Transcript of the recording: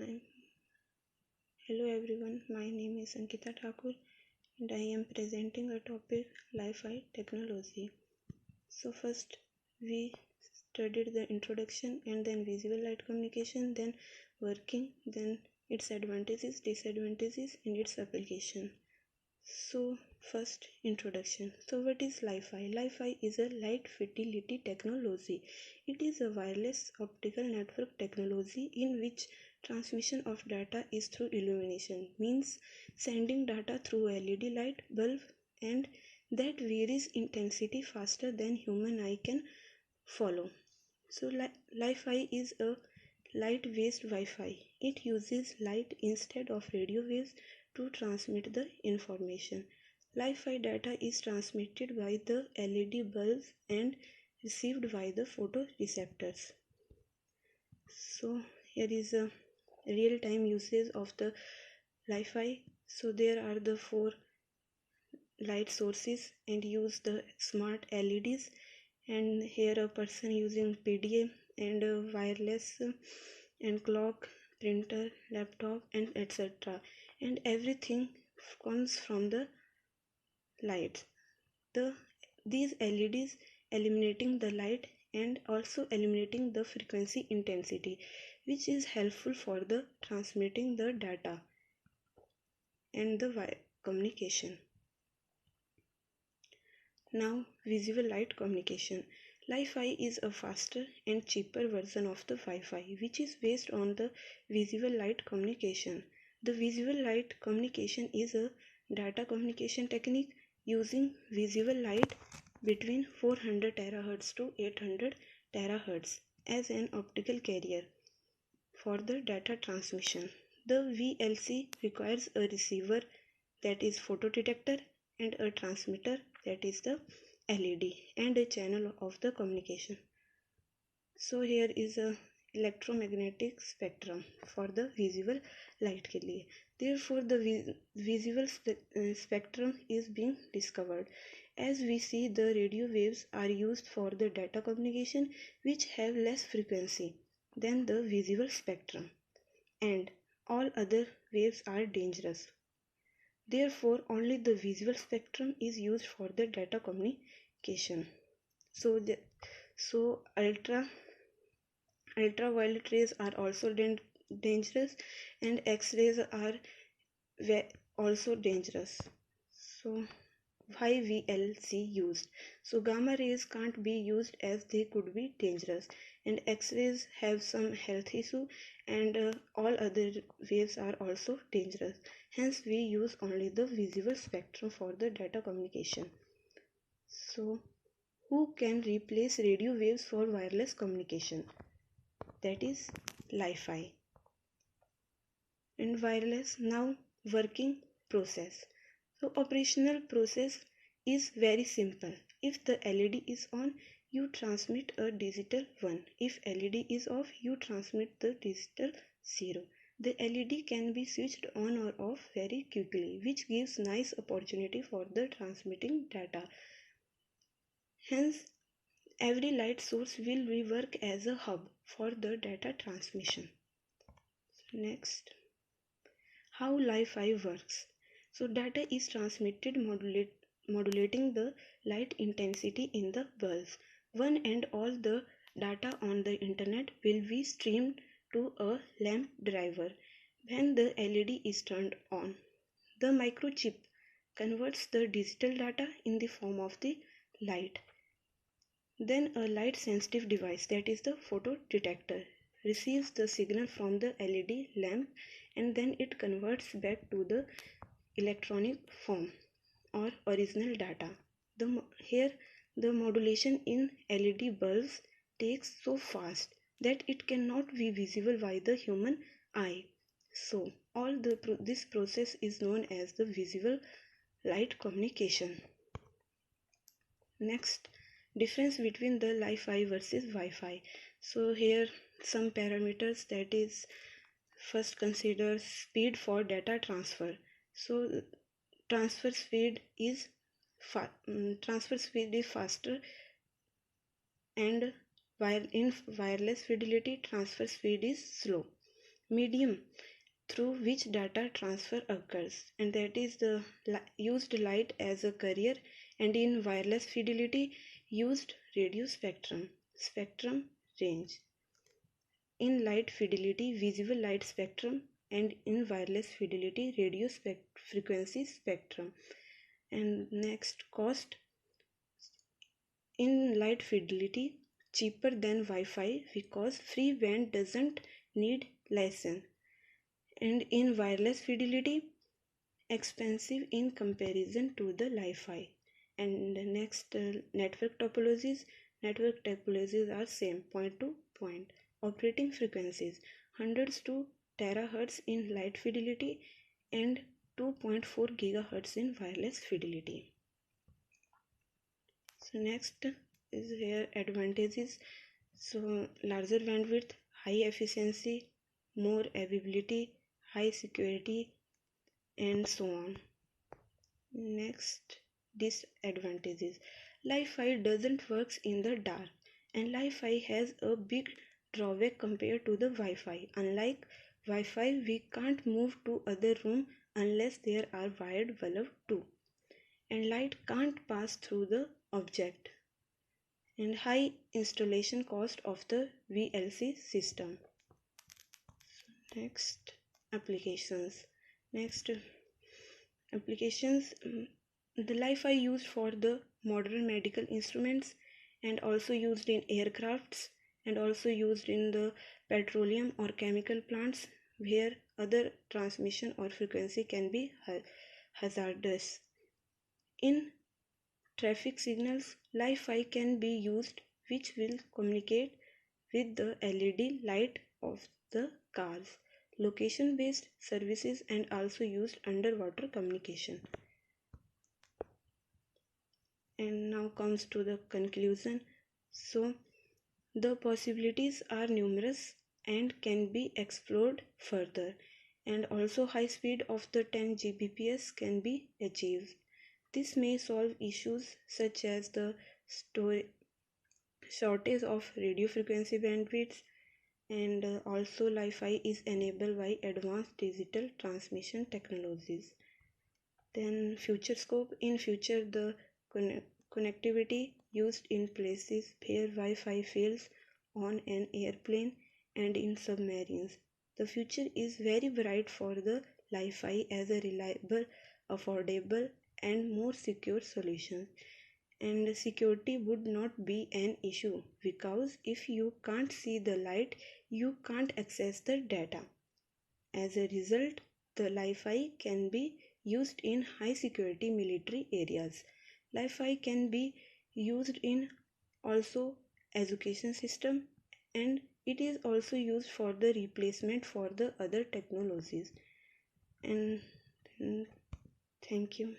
I'm, Hello everyone, my name is ANKITA THAKUR and I am presenting a topic Wi-Fi technology. So first we studied the introduction and then visible light communication, then working, then its advantages, disadvantages and its application. So first introduction. So what is Wi-Fi? Wi-Fi is a light fidelity technology. It is a wireless optical network technology in which transmission of data is through illumination, means sending data through LED light bulb, and that varies intensity faster than human eye can follow. So Wi-Fi is a light-based Wi-Fi. It uses light instead of radio waves to transmit the information. Wi-Fi data is transmitted by the LED bulbs and received by the photoreceptors. So here is a real-time usage of the Wi-Fi. So there are the 4 light sources and use the smart LEDs, and here a person using PDA and wireless and clock, printer, laptop and etc. And everything comes from the lights. These LEDs eliminating the light and also eliminating the frequency intensity, which is helpful for the transmitting the data and the communication. Now, visible light communication. Wi-Fi is a faster and cheaper version of the Wi-Fi, which is based on the visible light communication. The visible light communication is a data communication technique using visible light between 400 terahertz to 800 terahertz as an optical carrier for the data transmission. The VLC requires a receiver, that is photodetector, and a transmitter, that is the LED, and a channel of the communication. So here is a electromagnetic spectrum for the visible light के लिए. Therefore the visible spectrum is being discovered. As we see, the radio waves are used for the data communication, which have less frequency than the visible spectrum, and all other waves are dangerous. Therefore, only the visual spectrum is used for the data communication. So ultraviolet rays are also dangerous, and X-rays are also dangerous. So why VLC used? So gamma rays can't be used as they could be dangerous, and X-rays have some health issue, and all other waves are also dangerous. Hence we use only the visible spectrum for the data communication. So who can replace radio waves for wireless communication? That is Wi-Fi. And wireless, now working process. So operational process is very simple. If the LED is on, you transmit a digital 1. If LED is off, you transmit the digital 0. The LED can be switched on or off very quickly, which gives nice opportunity for the transmitting data. Hence, every light source will work as a hub for the data transmission. Next, how Wi-Fi works. So data is transmitted modulating the light intensity in the bulbs. One and all the data on the internet will be streamed to a lamp driver when the LED is turned on. The microchip converts the digital data in the form of the light. Then a light sensitive device, that is the photodetector, receives the signal from the LED lamp, and then it converts back to the electronic form or original data. Here the modulation in LED bulbs takes so fast that it cannot be visible by the human eye. So this process is known as the visible light communication. Next, difference between the Wi-Fi versus Wi-Fi. So here some parameters, that is, first consider speed for data transfer. So transfer speed is faster, and while in wireless fidelity transfer speed is slow. medium through which data transfer occurs, and that is the used light as a carrier, and in wireless fidelity used radio spectrum range. In light fidelity, visible light spectrum, and in wireless fidelity, radio frequency spectrum. And next, cost. In light fidelity, cheaper than Wi-Fi because free band doesn't need license, and in wireless fidelity, expensive in comparison to the Wi-Fi. And next, network topologies. Network topologies are same point to point. Operating frequencies hundreds to terahertz in light fidelity and 2.4 gigahertz in wireless fidelity. So next is here advantages. So larger bandwidth, high efficiency, more availability, high security, and so on. Next, disadvantages. Wi-Fi doesn't work in the dark, and Wi-Fi has a big drawback compared to the Wi-Fi. Unlike Wi-Fi, we can't move to other room unless there are wired bulb too, and light can't pass through the object, and high installation cost of the VLC system. Next, applications. Next, applications. The Wi-Fi used for the modern medical instruments, and also used in aircrafts, and also used in the petroleum or chemical plants where other transmission or frequency can be hazardous. In traffic signals, Wi-Fi can be used which will communicate with the LED light of the cars, location-based services, and also used underwater communication. And now comes to the conclusion. So the possibilities are numerous and can be explored further, and also high speed of the 10 Gbps can be achieved. This may solve issues such as the shortage of radio frequency bandwidth, and also Wi-Fi is enabled by advanced digital transmission technologies. Then future scope. In future, the connectivity used in places where Wi-Fi fails, on an airplane and in submarines. The future is very bright for the Wi-Fi as a reliable, affordable, and more secure solution. And security would not be an issue because if you can't see the light, you can't access the data. As a result, the Wi-Fi can be used in high security military areas. Wi-Fi can be used in also education system, and it is also used for the replacement for the other technologies. And thank you.